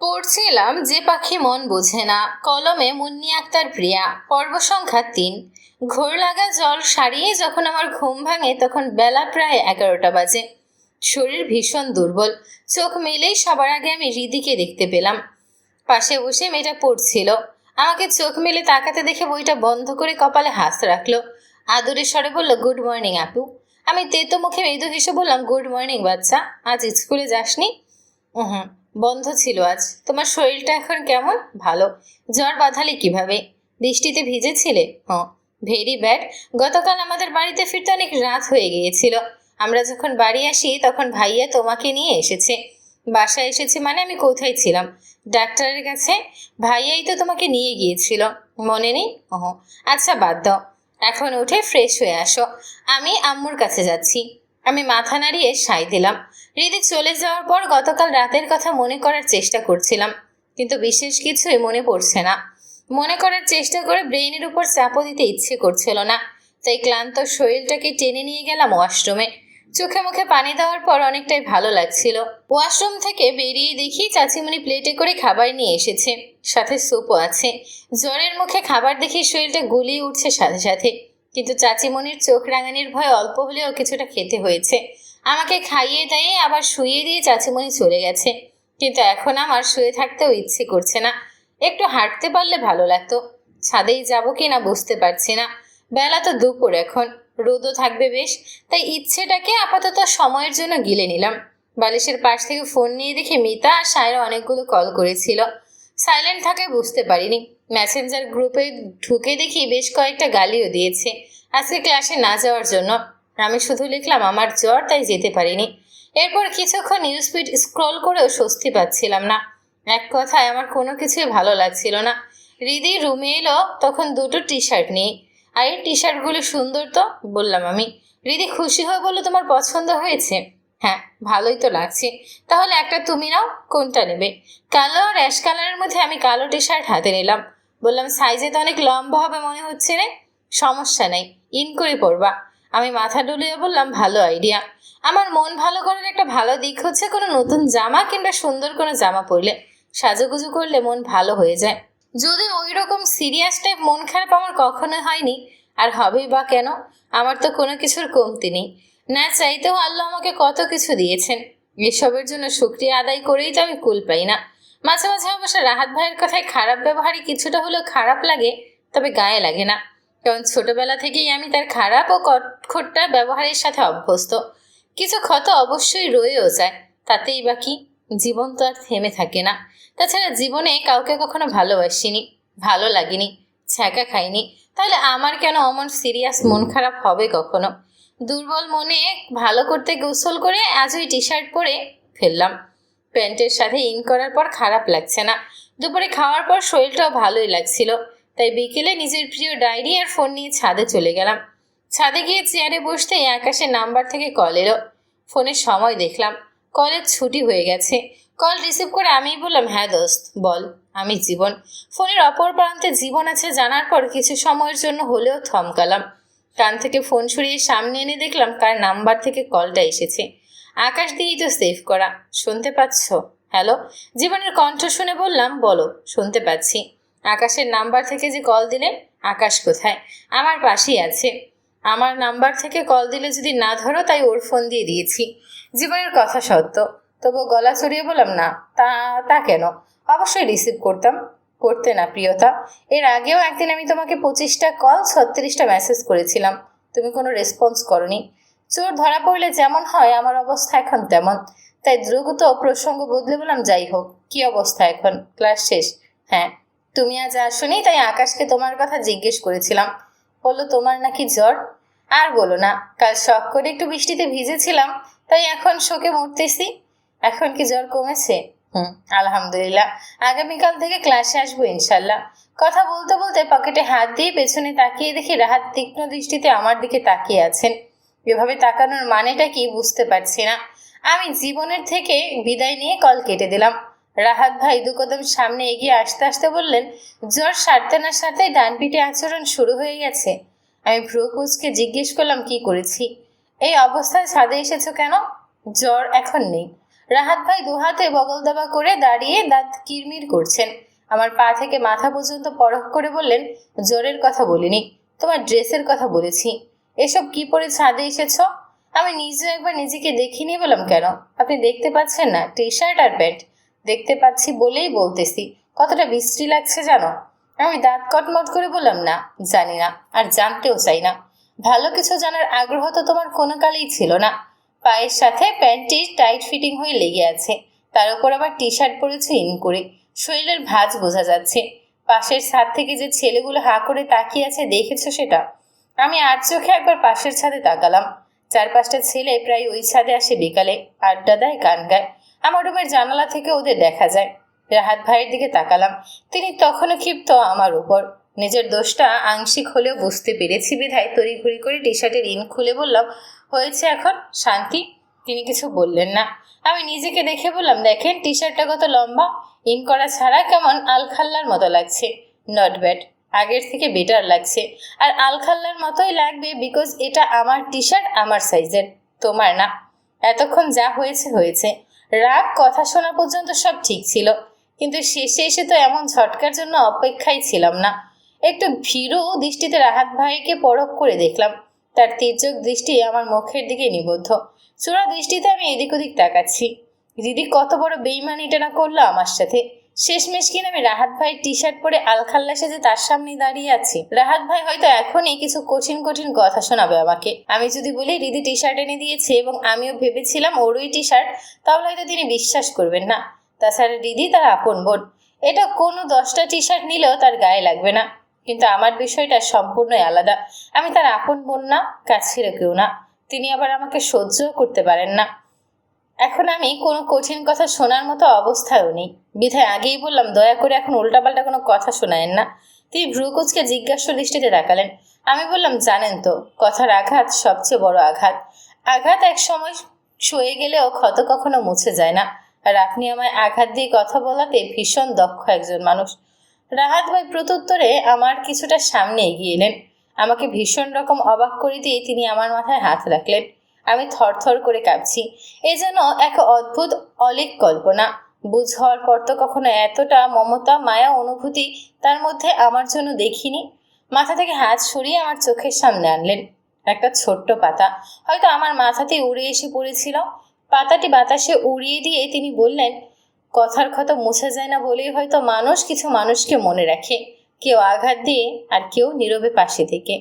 পড়ছিলাম যে পাখি মন বোঝে না, কলমে মুন্নি আক্তার প্রিয়া, পর্ব সংখ্যা ৩। ঘোর লাগা জল সারিয়ে যখন আমার ঘুম ভাঙে তখন বেলা প্রায় ১১টা বাজে। শরীর ভীষণ দুর্বল। চোখ মেলেই সবার আগে আমি রিদিকে দেখতে পেলাম। পাশে বসে মেয়েটা পড়ছিল। আমাকে চোখ মেলে তাকাতে দেখে বইটা বন্ধ করে কপালে হাত রাখলো। আদরের স্বরে বলল, গুড মর্নিং আপু। আমি তেতো মুখে মৃদু হেসে বললাম, গুড মর্নিং বাচ্চা, আজ স্কুলে যাসনি? হুম, বন্ধ ছিল আজ। তোমার শরীরটা এখন কেমন? ভালো। জ্বর বাঁধালে কিভাবে? বৃষ্টিতে ভিজেছিলে? হ্যাঁ, ভেরি ব্যাড। গতকাল আমাদের বাড়িতে ফিরতে অনেক রাত হয়ে গিয়েছিল। আমরা যখন বাড়ি আসি তখন ভাইয়া তোমাকে নিয়ে এসেছে। বাসায় এসেছে মানে আমি কোথায় ছিলাম? ডাক্তারের কাছে। ভাইয়াই তো তোমাকে নিয়ে গিয়েছিল, মনে নেই? ও আচ্ছা, বাদ দাও। এখন উঠে ফ্রেশ হয়ে আসো, আমি আম্মুর কাছে যাচ্ছি। আমি মাথা নাড়িয়ে সায় দিলাম। হৃদি চলে যাওয়ার পর গতকাল রাতের কথা মনে করার চেষ্টা করছিলাম, কিন্তু বিশেষ কিছুই মনে পড়ছে না। মনে করার চেষ্টা করে ব্রেইনের উপর চাপও দিতে ইচ্ছে করছিল না, তাই ক্লান্ত শরীরটাকে টেনে নিয়ে গেলাম ওয়াশরুমে। চোখে মুখে পানি দেওয়ার পর অনেকটাই ভালো লাগছিল। ওয়াশরুম থেকে বেরিয়ে দেখি চাচিমণি প্লেটে করে খাবার নিয়ে এসেছে, সাথে স্যুপও আছে। জ্বরের মুখে খাবার দেখে শরীরটা গুলিয়ে উঠছে সাথে সাথে, কিন্তু চাচিমণির চোখ রাঙানির ভয় অল্প হলেও কিছুটা খেতে হয়েছে। আমাকে খাইয়ে দাইয়ে আবার শুইয়ে দিয়ে চাচিমণি চলে গেছে, কিন্তু এখন আমার শুয়ে থাকতেও ইচ্ছে করছে না। একটু হাঁটতে পারলে ভালো লাগতো। ছাদেই যাবো কিনা বুঝতে পারছি না। বেলা তো দুপুর এখন, রোদও থাকবে বেশ, তাই ইচ্ছেটাকে আপাতত সময়ের জন্য গিলে নিলাম। বালিশের পাশ থেকে ফোন নিয়ে দেখি মিতা আর সায়রা অনেকগুলো কল করেছিল। সাইলেন্ট থাকায় বুঝতে পারিনি। মেসেঞ্জার গ্রুপে ঢুকে দেখি বেশ কয়েকটা গালিও দিয়েছে আজকে ক্লাসে না যাওয়ার জন্য। আমি শুধু লিখলাম আমার জ্বর, তাই যেতে পারিনি। এরপর কিছুক্ষণ নিউজ ফিড স্ক্রল করেও স্বস্তি পাচ্ছিলাম না। এক কথায় আমার কোনো কিছুই ভালো লাগছিল না। হৃদি রুমে এলো তখন দুটো টি শার্ট নিয়ে। আর এই টি শার্টগুলো সুন্দর তো, বললাম আমি। হৃদি খুশি হয়ে বলল, তোমার পছন্দ হয়েছে? হ্যাঁ, ভালোই তো লাগছে। তাহলে একটা তুমি নাও, কোনটা নেবে? কালো আর অ্যাশ কালারের মধ্যে আমি কালো টি শার্ট হাতে নিলাম। বললাম, সাইজে তো অনেক লম্বা হবে মনে হচ্ছে রে। সমস্যা নেই, ইন করে পড়বা। আমি মাথা ডুলিয়ে বললাম, ভালো আইডিয়া। আমার মন ভালো করার একটা ভালো দিক হচ্ছে কোনো নতুন জামা কিংবা সুন্দর কোনো জামা পরলে, সাজুগুজু করলে মন ভালো হয়ে যায়। যদি ওই রকম সিরিয়াস টাইপ মন খারাপ আমার কখনো হয়নি, আর হবেই বা কেন? আমার তো কোনো কিছুর কমতি নেই। না চাইতেও আল্লাহ আমাকে কত কিছু দিয়েছেন। এসবের জন্য শুকরিয়া আদায় করেই তো আমি কুল পাই না। মাঝে মাঝে অবশ্য রাহাত ভাইয়ের কথায় খারাপ ব্যবহারই কিছুটা হলেও খারাপ লাগে, তবে গায়ে লাগে না। কারণ ছোটবেলা থেকেই আমি তার খারাপ ও কটখোট্টা ব্যবহারের সাথে অভ্যস্ত। কিছু ক্ষত অবশ্যই রয়েও যায়, তাতেই বা কি? জীবন তো আর থেমে থাকে না। তাছাড়া জীবনে কাউকে কখনো ভালোবাসিনি, ভালো লাগেনি, ছ্যাঁকা খাইনি। তাহলে আমার কেন অমন সিরিয়াস মন খারাপ হবে কখনো? দুর্বল মনে ভালো করতে গোসল করে আজ ওই টি শার্ট পরে ফেললাম। প্যান্টের সাথে ইন করার পর খারাপ লাগছে না। দুপুরে খাওয়ার পর শরীরটাও ভালোই লাগছিল, তাই বিকেলে নিজের প্রিয় ডায়েরি আর ফোন নিয়ে ছাদে চলে গেলাম। ছাদে গিয়ে চেয়ারে বসতেই আকাশের নাম্বার থেকে কল এলো। ফোনের সময় দেখলাম, কলের ছুটি হয়ে গেছে। কল রিসিভ করে আমিই বললাম, হ্যাঁ দোস্ত বল, আমি জীবন। ফোনের অপর প্রান্তে জীবন আছে জানার পর কিছু সময়ের জন্য হলেও থমকালাম। কান থেকে ফোন সরিয়ে সামনে এনে দেখলাম কার নাম্বার থেকে কলটা এসেছে। আকাশ দিয়েই তো সেভ করা। শুনতে পাচ্ছ? হ্যালো। জীবনের কণ্ঠ শুনে বললাম, বলো। শুনতে পাচ্ছি। আকাশের নাম্বার থেকে যে কল দিলে? আকাশ কোথায়? আমার পাশেই আছে। আমার নাম্বার থেকে কল দিলে যদি না ধরো, তাই ওর ফোন দিয়ে দিয়েছি। জীবনের কথা সত্য, তবু গলা চড়িয়ে বললাম, না। তা তা কেন? অবশ্যই রিসিভ করতাম। করতে না প্রিয়তা, এর আগেও একদিন আমি তোমাকে 25টা কল 36টা মেসেজ করেছিলাম, তুমি কোনো রেসপন্স করনি। চোর ধরা পড়লে যেমন হয় আমার অবস্থা এখন তেমন। তাই দ্রুত প্রসঙ্গ বদলে বললাম, যাই হোক, কি অবস্থা এখন? ক্লাস শেষ? হ্যাঁ। তুমি আজ আসোনি, তাই আকাশকে তোমার কথা জিজ্ঞেস করেছিলাম। বললো তোমার নাকি জ্বর। আর বলো না, কাল শখ করে একটু বৃষ্টিতে ভিজেছিলাম, তাই এখন শোকে মরতেছি। এখন কি জ্বর কমেছে? আলহামদুলিল্লাহ। আগামীকাল থেকে ক্লাসে আসবো ইনশাল্লাহ। কথা বলতে বলতে পকেটে হাত দিয়ে পেছনে তাকিয়ে দেখি রাহাত তীক্ষ্ণ দৃষ্টিতে আমার দিকে তাকিয়ে আছেন। এভাবে তাকানোর মানেটা কি বুঝতে পারছি না। আমি জীবনের থেকে বিদায় নিয়ে কল কেটে দিলাম। রাহাত ভাই দু কদম সামনে এগিয়ে আসতে আসতে বললেন, জ্বর সারতে না সারতেই ডান পিঠে আচরণ শুরু হয়ে গেছে। আমি ভ্রু কুঁচকে জিজ্ঞেস করলাম, কি করেছি? এই অবস্থায় ছাদে এসেছো কেন? জ্বর এখন নেই। রাহাত ভাই দুহাতে বগল দাবা করে দাঁড়িয়ে দাঁত কিরমির করছেন। আমার পা থেকে মাথা পর্যন্ত পরখ করে বললেন, জ্বরের কথা বলিনি, তোমার ড্রেসের কথা বলেছি। এসব কি পরে ছাদে এসেছ? আমি নিজে একবার নিজেকে দেখিনি। বললাম, কেন? আপনি দেখতে পাচ্ছেন না? টি শার্ট আর প্যান্ট। দেখতে পাচ্ছি বলেই বলতেছি। কতটা বিশ্রী লাগছে জানো? আমি দাঁত কটমট করে বললাম, না, জানি না, আর জানতেও চাই না। ভালো কিছু জানার আগ্রহ তো তোমার কোনো কালেই ছিল না। পায়ের সাথে প্যান্টটি টাইট ফিটিং হয়ে লেগে আছে, তার উপর আবার টি শার্ট পরেছে ইন করে, শরীরের ভাঁজ বোঝা যাচ্ছে। পাশের ছাদ থেকে যে ছেলেগুলো হাঁ করে তাকিয়ে আছে, দেখেছো সেটা? আমি আর চোখে একবার পাশের ছাদে তাকালাম। 4-5টা ছেলে প্রায় ওই ছাদে আসে বিকালে, আড্ডা দেয়, গান গায়। আমার রুমের জানালা থেকে ওদের দেখা যায়। রাহাত ভাইয়ের দিকে তাকালাম। তিনি তখনও ক্ষিপ্ত আমার উপর। নিজের দোষটা আংশিক হলেও বুঝতে পেরেছি বিধায় তড়িঘড়ি করে টি শার্টের ইন খুলে বললাম, হয়েছে এখন শান্তি? তিনি কিছু বললেন না। আমি নিজেকে দেখে বললাম, দেখেন টি শার্টটা কত লম্বা, ইন করা ছাড়া কেমন আলখাল্লার মতো লাগছে। নট ব্যাড, আগের থেকে বেটার লাগছে। আর আলখাল্লার মতোই লাগবে, বিকজ এটা আমার টি শার্ট, আমার সাইজের, তোমার না। এতক্ষণ যা হয়েছে হয়েছে। রাগ কথা শোনা পর্যন্ত সব ঠিক ছিল, কিন্তু শেষে এসে তো এমন ঝটকার জন্য অপেক্ষায় ছিলাম না। একটু ভীরু দৃষ্টিতে রাহাত ভাইকে পরখ করে দেখলাম। তার তীর্যক দৃষ্টি আমার মুখের দিকে নিবদ্ধ। চোরা দৃষ্টিতে আমি এদিক ওদিক তাকাচ্ছি। দিদি কত বড় বেইমানিটা না করলো আমার সাথে। শেষমেশ কিনা আমি রাহাত ভাইয়ের টি শার্ট পরে আলখাল্লা সেজে তার সামনেই দাঁড়িয়ে আছি। রাহাত ভাই হয়তো এখনই কিছু কঠিন কঠিন কথা শোনাবে আমাকে। আমি যদি বলি রিদি টি শার্ট এনে দিয়েছে এবং আমিও ভেবেছিলাম ওরই টি শার্ট, তাহলে হয়তো তিনি বিশ্বাস করবেন না। তাছাড়া দিদি তার আপন বোন, এটা কোনো 10টা টি শার্ট নিলেও তার গায়ে লাগবে না। কিন্তু আমার বিষয়টা সম্পূর্ণই আলাদা। আমি তার আপন বোন না, কাছের কেউ না। তিনি আবার আমাকে সহ্যও করতে পারেন না। এখন আমি কোনো কঠিন কথা শোনার মতো অবস্থায়ও নেই, বিধায় আগেই বললাম, দয়া করে এখন উল্টাপাল্টা কোনো কথা শোনায়েন না। তিনি ভ্রুকুচকে জিজ্ঞাসা দৃষ্টিতে তাকালেন। আমি বললাম, জানেন তো, কথার আঘাত সবচেয়ে বড় আঘাত। আঘাত এক সময় সয়ে গেলেও ক্ষত কখনো মুছে যায় না। আর আপনি আমায় আঘাত দিয়ে কথা বলাতে ভীষণ দক্ষ একজন মানুষ। রাহাত ভাই প্রত্যুত্তরে আমার কিছুটা সামনে এগিয়ে এলেন। আমাকে ভীষণ রকম অবাক করে দিয়ে তিনি আমার মাথায় হাত রাখলেন। আমি থরথর করে কাঁপছি। এ যেন এক অদ্ভুত অলীক কল্পনা। বুঝ হওয়ার পর তো কখনো এতটা মমতা মায়া অনুভূতি তার মধ্যে আমার জন্য দেখিনি। মাথা থেকে হাত সরিয়ে আমার চোখের সামনে আনলেন। একটা ছোট্ট পাতা হয়তো আমার মাথাতেই উড়ে এসে পড়েছিল। পাতাটি বাতাসে উড়িয়ে দিয়ে তিনি বললেন, কথার ক্ষত মুছে যায় না বলেই হয়তো মানুষ কিছু মানুষকে মনে রাখে, কেউ আঘাত দিয়ে আর কেউ নীরবে পাশে থেকে।